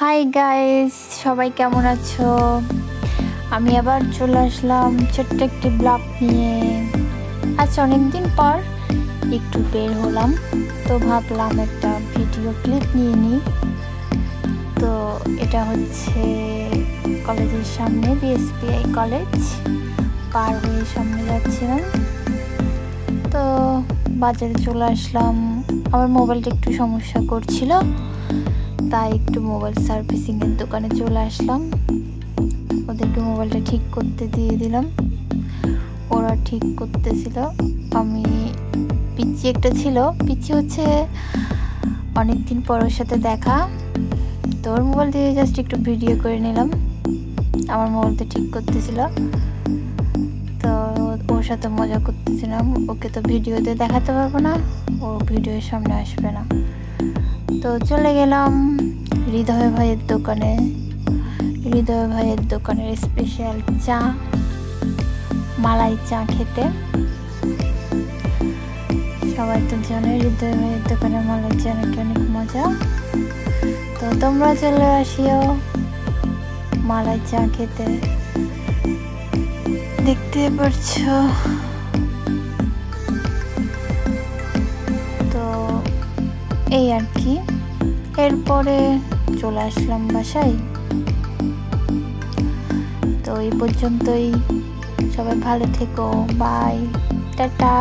Hi guys, সবাই কেমন আছো? আমি আবার চলে আসলাম ছোট্ট একটি ব্লগ নিয়ে। আজ অনেকদিন পর একটু বের হলাম, তো ভাবলাম একটা ভিডিও ক্লিপ নিয়ে নিই। তো এটা হচ্ছে কলেজের সামনে, বিএসপিআই কলেজ পার হয়ে সামনে যাচ্ছিলাম। তো বাজারে চলে আসলাম। আমার মোবাইলটা একটু সমস্যা করছিল, তাই একটু মোবাইল সার্ভিসিংয়ের দোকানে চলে আসলাম। ওদেরকে মোবাইলটা ঠিক করতে দিয়ে দিলাম, ওরা ঠিক করতেছিল। আমি পিচ্ছি একটা ছিল, পিচ্ছি হচ্ছে অনেকদিন পর ওর সাথে দেখা, তো ওর মোবাইল দিয়ে জাস্ট একটু ভিডিও করে নিলাম। আমার মোবাইলটা ঠিক করতেছিল, তো ওর সাথে মজা করতেছিলাম। ওকে তো ভিডিওতে দেখাতে পারবো না, ও ভিডিওর সামনে আসবে না। তো চলে গেলাম হৃদয় ভাইয়ের দোকানে। হৃদয় ভাইয়ের দোকানের স্পেশাল চা, মালাই চা খেতে। সবাই তো জানে হৃদয় ভাইয়ের দোকানে মালাই চা নাকি অনেক মজা। তো তোমরা চলে আসিও মালাই চা খেতে। দেখতে পারছো, তো এই আর কি। এরপরে চলে আসলাম বাসায়। তো এই পর্যন্তই, সবাই ভালো থেকো, বাই, টাটা।